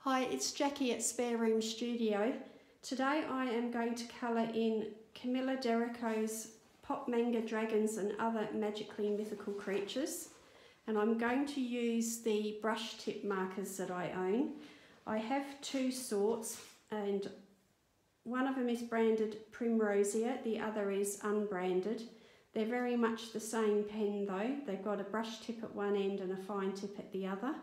Hi, it's Jackie at Spare Room Studio. Today I am going to colour in Camilla Pop Manga Dragons and Other Magically Mythical Creatures, and I'm going to use the brush tip markers that I own. I have two sorts, and one of them is branded Primrosia, the other is unbranded. They're very much the same pen though. They've got a brush tip at one end and a fine tip at the other.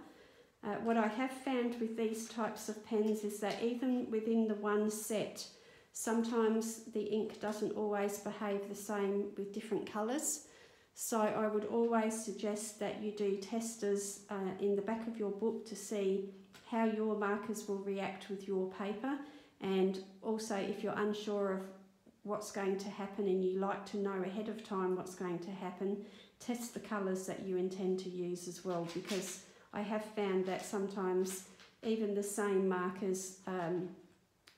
What I have found with these types of pens is that even within the one set, sometimes the ink doesn't always behave the same with different colours. So I would always suggest that you do testers in the back of your book to see how your markers will react with your paper, and also if you're unsure of what's going to happen and you like to know ahead of time what's going to happen, test the colours that you intend to use as well, because I have found that sometimes even the same markers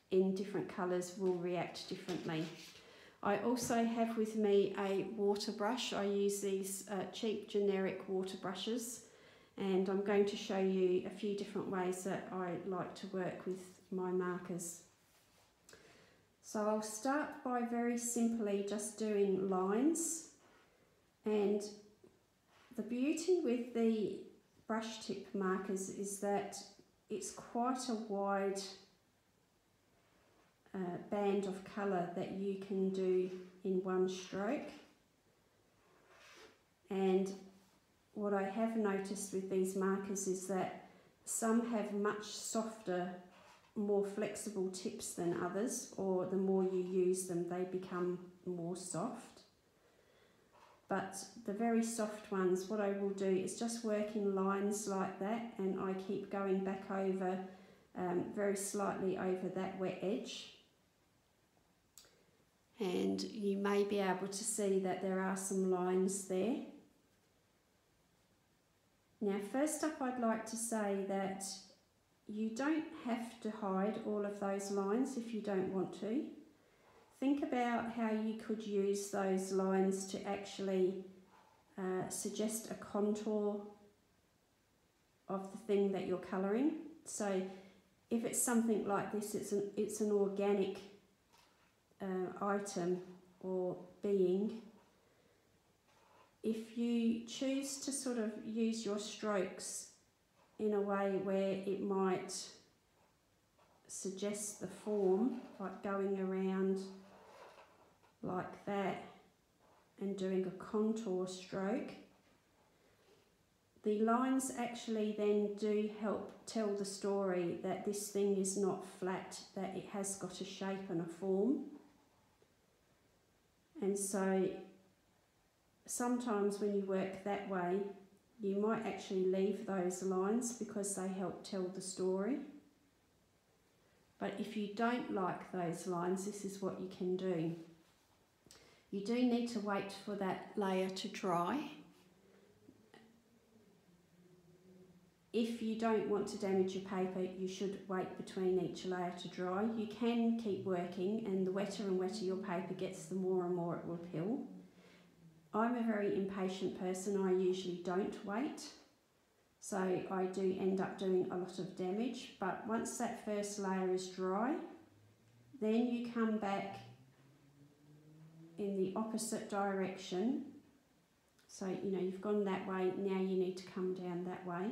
in different colours will react differently. I also have with me a water brush. I use these cheap generic water brushes, and I'm going to show you a few different ways that I like to work with my markers. So I'll start by very simply just doing lines, and the beauty with the brush tip markers is that it's quite a wide band of colour that you can do in one stroke. And what I have noticed with these markers is that some have much softer, more flexible tips than others, or the more you use them they become more soft. But the very soft ones, what I will do is just work in lines like that, and I keep going back over very slightly over that wet edge. And you may be able to see that there are some lines there. Now first up, I'd like to say that you don't have to hide all of those lines if you don't want to. Think about how you could use those lines to actually suggest a contour of the thing that you're colouring. So if it's something like this, it's an organic item or being. If you choose to sort of use your strokes in a way where it might suggest the form, like going around like that and doing a contour stroke, the lines actually then do help tell the story that this thing is not flat, that it has got a shape and a form. And so sometimes when you work that way, you might actually leave those lines because they help tell the story. But if you don't like those lines, this is what you can do. You do need to wait for that layer to dry. If you don't want to damage your paper, you should wait between each layer to dry. You can keep working, and the wetter and wetter your paper gets, the more and more it will peel. I'm a very impatient person. I usually don't wait, so I do end up doing a lot of damage. But once that first layer is dry, then you come back in the opposite direction. So you know you've gone that way, now you need to come down that way,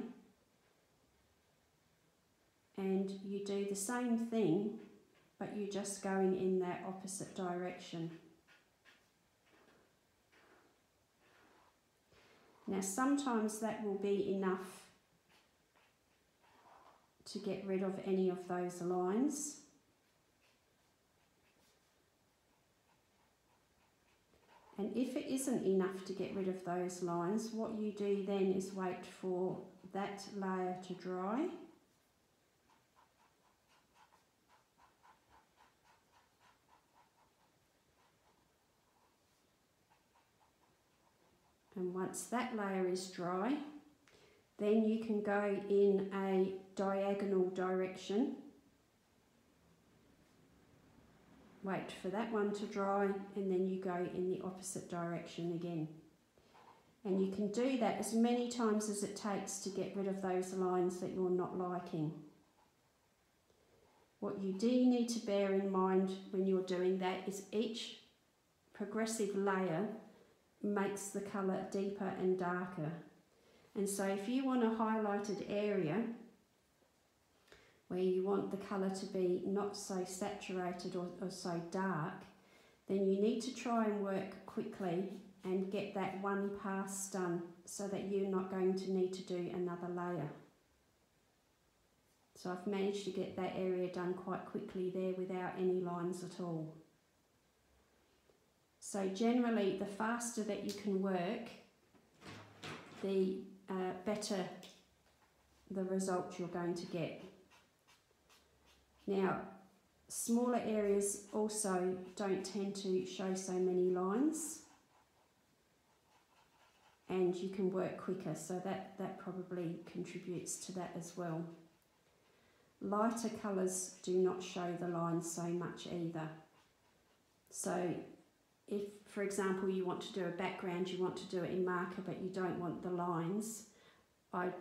and you do the same thing, but you're just going in that opposite direction. Now sometimes that will be enough to get rid of any of those lines. And if it isn't enough to get rid of those lines, what you do then is wait for that layer to dry. And once that layer is dry, then you can go in a diagonal direction. Wait for that one to dry, and then you go in the opposite direction again. And you can do that as many times as it takes to get rid of those lines that you're not liking. What you do need to bear in mind when you're doing that is each progressive layer makes the colour deeper and darker. And so if you want a highlighted area where you want the colour to be not so saturated or so dark, then you need to try and work quickly and get that one pass done so that you're not going to need to do another layer. So I've managed to get that area done quite quickly there without any lines at all. So generally, the faster that you can work, the better the result you're going to get. Now, smaller areas also don't tend to show so many lines, and you can work quicker, so that probably contributes to that as well. Lighter colours do not show the lines so much either. So if, for example, you want to do a background, you want to do it in marker but you don't want the lines, I'd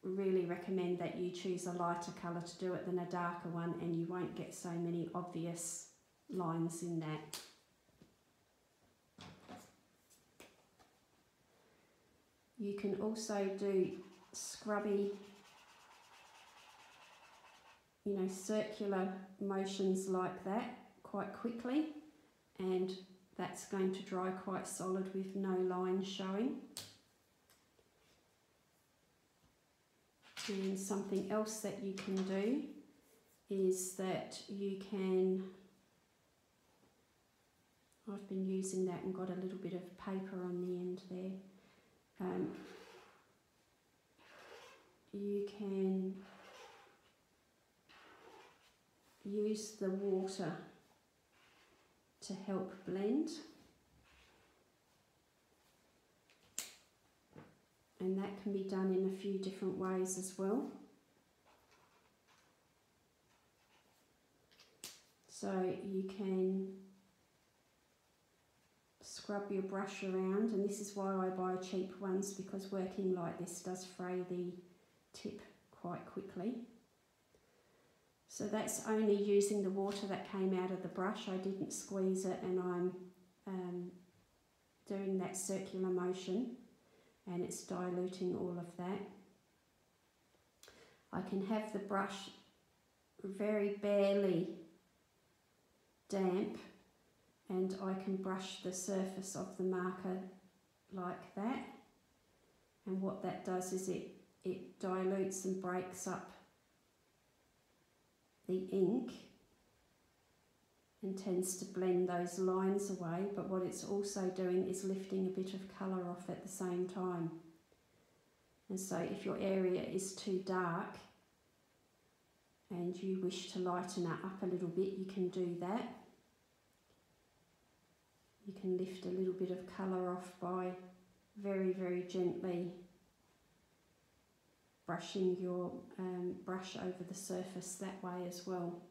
really recommend that you choose a lighter colour to do it than a darker one, and you won't get so many obvious lines in that. You can also do scrubby, circular motions like that quite quickly, and that's going to dry quite solid with no lines showing. And something else that you can do is that you can, I've been using that and got a little bit of paper on the end there. You can use the water to help blend, and that can be done in a few different ways as well. So you can scrub your brush around, and this is why I buy cheap ones, because working like this does fray the tip quite quickly. So that's only using the water that came out of the brush. I didn't squeeze it, and I'm doing that circular motion, and it's diluting all of that. I can have the brush very barely damp, and I can brush the surface of the marker like that, and what that does is it dilutes and breaks up the ink and tends to blend those lines away, but what it's also doing is lifting a bit of colour off at the same time. And so if your area is too dark and you wish to lighten it up a little bit, you can do that. You can lift a little bit of colour off by very, very gently brushing your brush over the surface that way as well.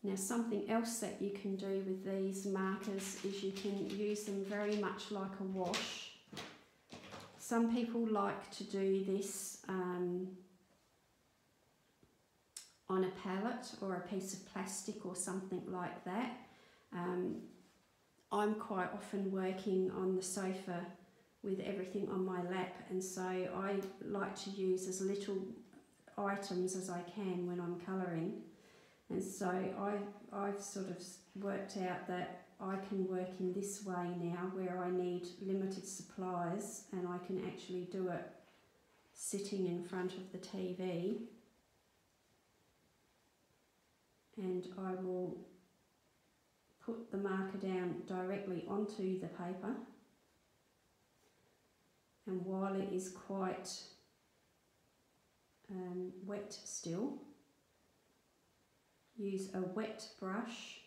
Now, something else that you can do with these markers is you can use them very much like a wash. Some people like to do this on a palette or a piece of plastic or something like that. I'm quite often working on the sofa with everything on my lap, and so I like to use as little items as I can when I'm colouring. And so I've sort of worked out that I can work in this way now, where I need limited supplies and I can actually do it sitting in front of the TV. And I will put the marker down directly onto the paper, and while it is quite wet still, use a wet brush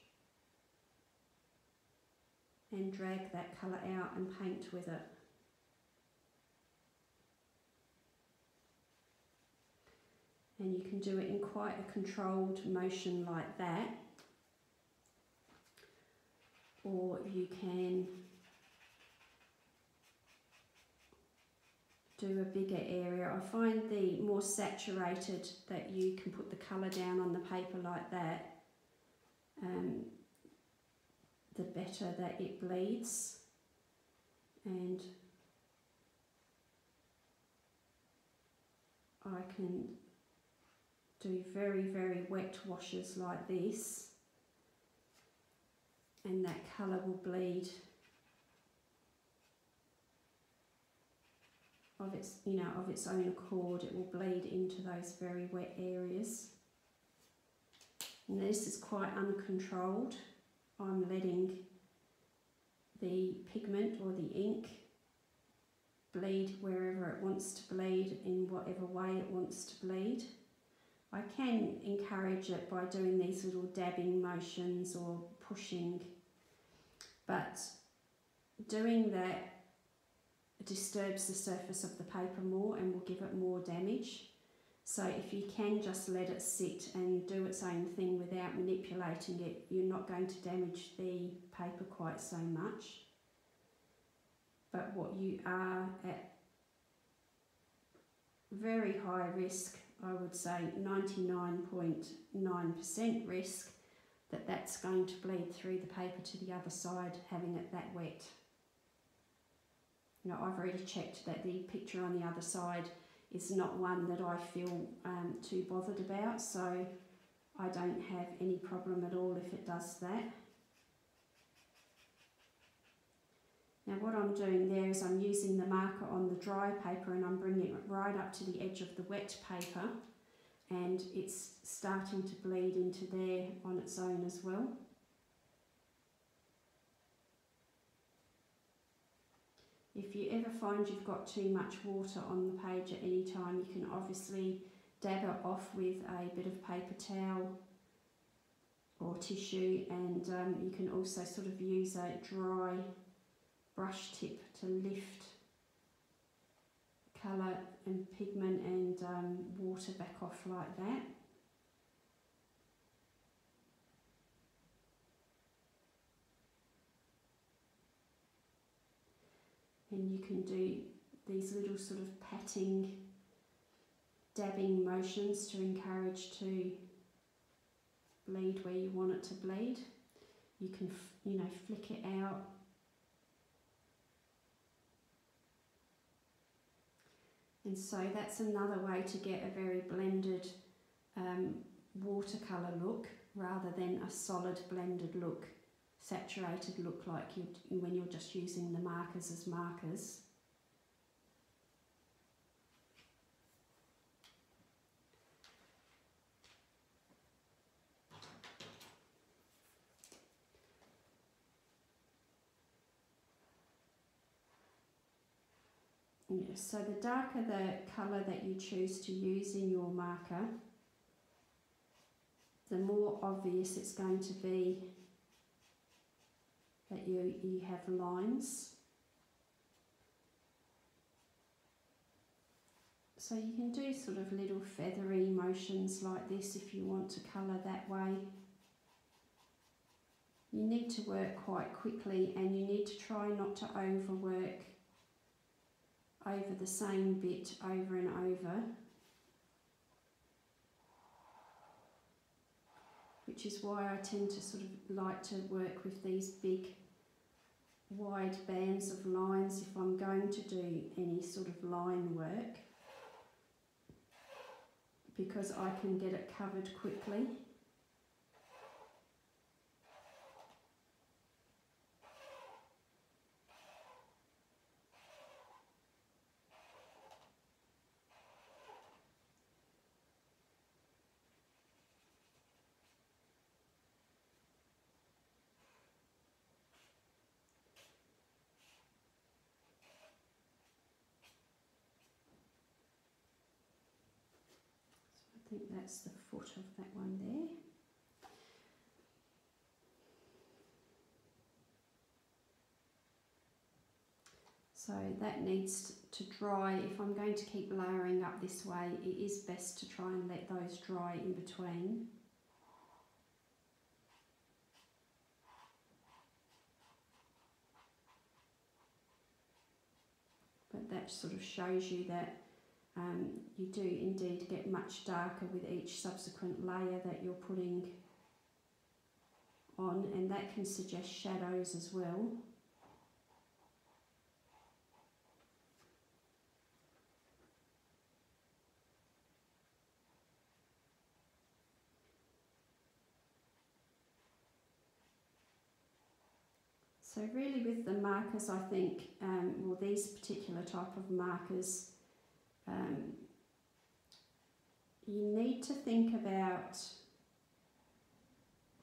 and drag that colour out and paint with it. And you can do it in quite a controlled motion like that, or you can do a bigger area. I find the more saturated that you can put the colour down on the paper like that, the better that it bleeds. And I can do very, very wet washes like this, and that colour will bleed of its, of its own accord. It will bleed into those very wet areas. And this is quite uncontrolled. I'm letting the pigment or the ink bleed wherever it wants to bleed, in whatever way it wants to bleed. I can encourage it by doing these little dabbing motions or pushing, but doing that disturbs the surface of the paper more and will give it more damage. So if you can just let it sit and do its own thing without manipulating it, you're not going to damage the paper quite so much. But what you are at very high risk, I would say 99.9% risk, that that's going to bleed through the paper to the other side, having it that wet. I've already checked that the picture on the other side is not one that I feel too bothered about, so I don't have any problem at all if it does that. Now what I'm doing there is I'm using the marker on the dry paper and I'm bringing it right up to the edge of the wet paper, and it's starting to bleed into there on its own as well. If you ever find you've got too much water on the page at any time, you can obviously dab it off with a bit of paper towel or tissue, and you can also sort of use a dry brush tip to lift colour and pigment and water back off like that. And you can do these little sort of patting, dabbing motions to encourage to bleed where you want it to bleed. You can, flick it out. And so that's another way to get a very blended watercolour look, rather than a solid blended look, saturated look like when you're just using the markers as markers. Yeah, so the darker the colour that you choose to use in your marker, the more obvious it's going to be that you have lines. So you can do sort of little feathery motions like this if you want to colour that way. You need to work quite quickly, and you need to try not to overwork over the same bit over and over, which is why I tend to sort of like to work with these big wide bands of lines if I'm going to do any sort of line work, because I can get it covered quickly. I think that's the foot of that one there. So that needs to dry. If I'm going to keep layering up this way, it is best to try and let those dry in between. but that sort of shows you that you do indeed get much darker with each subsequent layer that you're putting on, and that can suggest shadows as well. So really with the markers, I think, well, these particular type of markers, you need to think about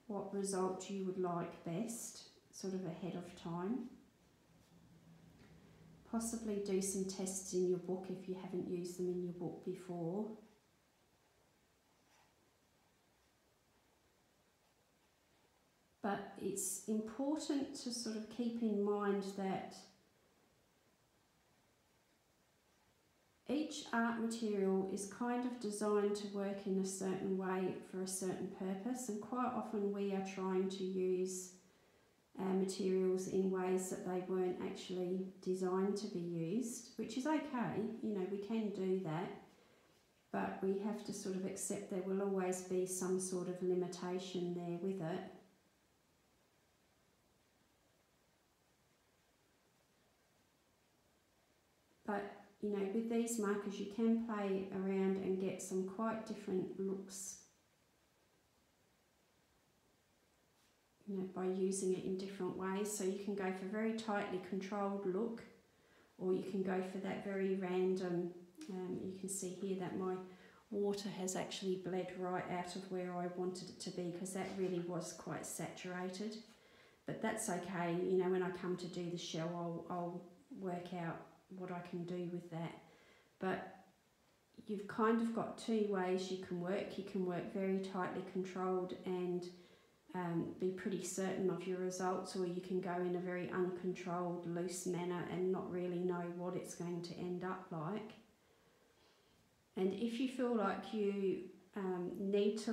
what result you would like best, sort of ahead of time. Possibly do some tests in your book if you haven't used them in your book before. But it's important to sort of keep in mind that each art material is kind of designed to work in a certain way for a certain purpose, and quite often we are trying to use materials in ways that they weren't actually designed to be used, which is okay, you know, we can do that, but we have to sort of accept there will always be some sort of limitation there with it. But, you know, with these markers you can play around and get some quite different looks, you know, by using it in different ways. So you can go for a very tightly controlled look, or you can go for that very random, you can see here that my water has actually bled right out of where I wanted it to be, because that really was quite saturated. But that's okay, you know, when I come to do the shell I'll work out what I can do with that. But you've kind of got two ways you can work. You can work very tightly controlled and be pretty certain of your results, or you can go in a very uncontrolled, loose manner and not really know what it's going to end up like. And if you feel like you need to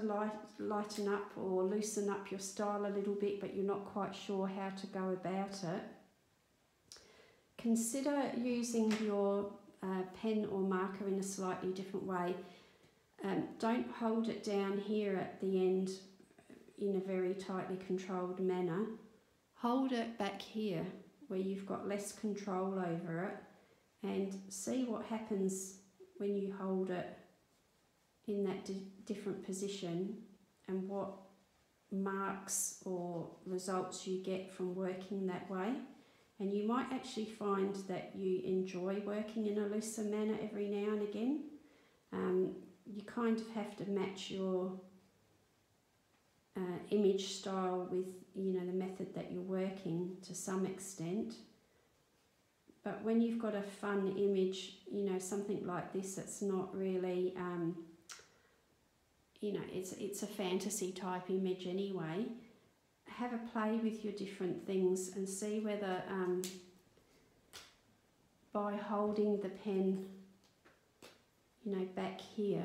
lighten up or loosen up your style a little bit, but you're not quite sure how to go about it, consider using your pen or marker in a slightly different way. Don't hold it down here at the end in a very tightly controlled manner. Hold it back here where you've got less control over it, and see what happens when you hold it in that different position, and what marks or results you get from working that way. And you might actually find that you enjoy working in a looser manner every now and again. You kind of have to match your image style with, you know, the method that you're working to some extent. But when you've got a fun image, you know, something like this, it's not really, you know, it's a fantasy type image anyway. Have a play with your different things and see whether by holding the pen, you know, back here,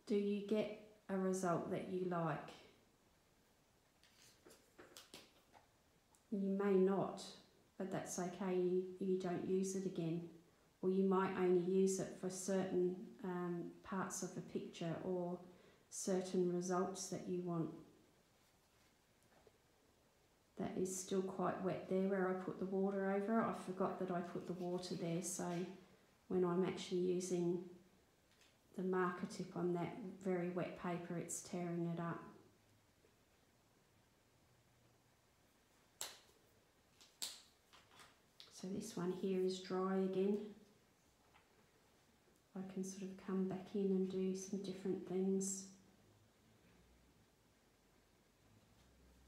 do you get a result that you like? You may not, but that's okay, you don't use it again. Or you might only use it for certain parts of a picture or certain results that you want. That is still quite wet there where I put the water over it. I forgot that I put the water there, so when I'm actually using the marker tip on that very wet paper, it's tearing it up. So this one here is dry again. I can sort of come back in and do some different things.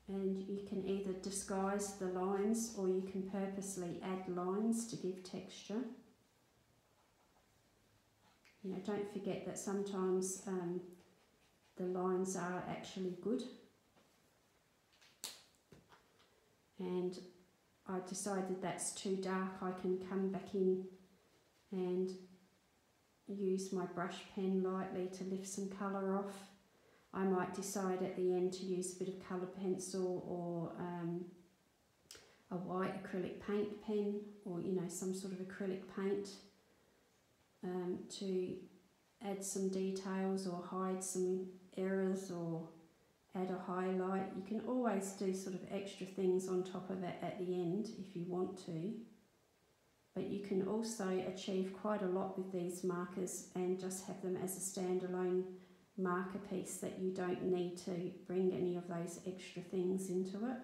And you can either disguise the lines, or you can purposely add lines to give texture. You know, don't forget that sometimes the lines are actually good. And I decided that's too dark, I can come back in and use my brush pen lightly to lift some colour off. I might decide at the end to use a bit of colour pencil or a white acrylic paint pen, or you know, some sort of acrylic paint to add some details or hide some errors or add a highlight. You can always do sort of extra things on top of it at the end if you want to, but you can also achieve quite a lot with these markers and just have them as a standalone marker piece that you don't need to bring any of those extra things into it.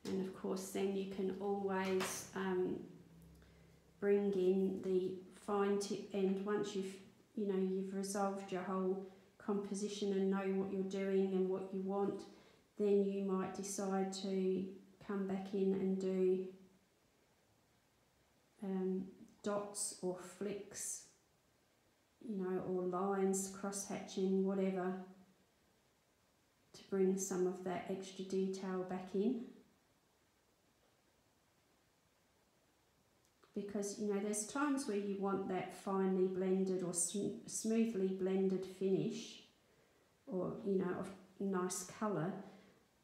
And of course then you can always bring in the fine tip end once you've resolved your whole composition and know what you're doing and what you want. Then you might decide to come back in and do dots or flicks, you know, or lines, cross hatching, whatever, to bring some of that extra detail back in. Because, you know, there's times where you want that finely blended or smoothly blended finish, or, you know, of nice colour,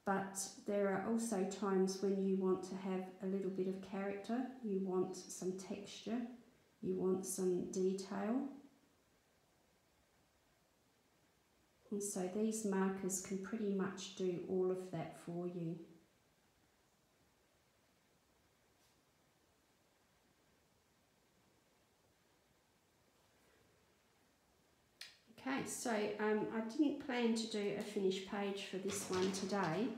but there are also times when you want to have a little bit of character, you want some texture, you want some detail. And so these markers can pretty much do all of that for you. Okay, so I didn't plan to do a finished page for this one today.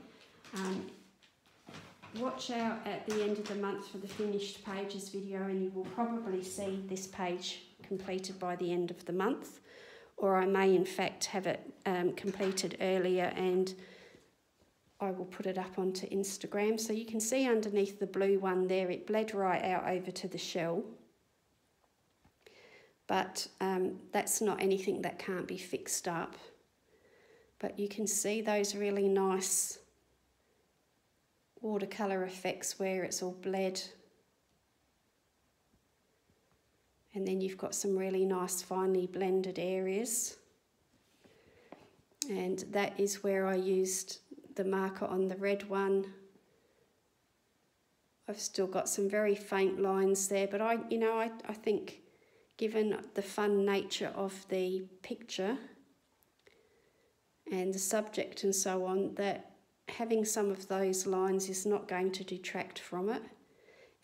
Watch out at the end of the month for the finished pages video, and you will probably see this page completed by the end of the month, or I may in fact have it completed earlier and I will put it up onto Instagram. So you can see underneath the blue one there, it bled right out over to the shell. But that's not anything that can't be fixed up. But you can see those really nice watercolour effects where it's all bled. And then you've got some really nice finely blended areas. And that is where I used the marker on the red one. I've still got some very faint lines there, but I think, given the fun nature of the picture and the subject and so on, that having some of those lines is not going to detract from it.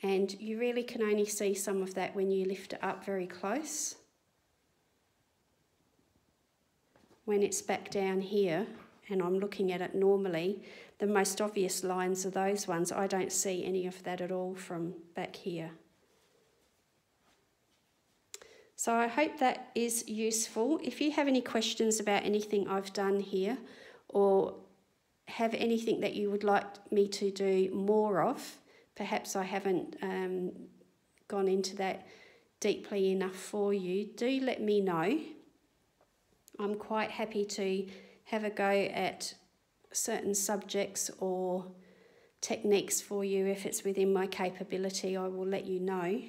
And you really can only see some of that when you lift it up very close. When it's back down here and I'm looking at it normally, the most obvious lines are those ones. I don't see any of that at all from back here. So I hope that is useful. If you have any questions about anything I've done here, or have anything that you would like me to do more of, perhaps I haven't gone into that deeply enough for you, do let me know. I'm quite happy to have a go at certain subjects or techniques for you. If it's within my capability, I will let you know.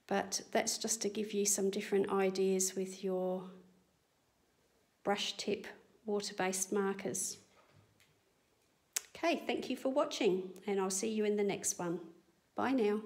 But that's just to give you some different ideas with your brush tip water-based markers. Okay, thank you for watching, and I'll see you in the next one. Bye now.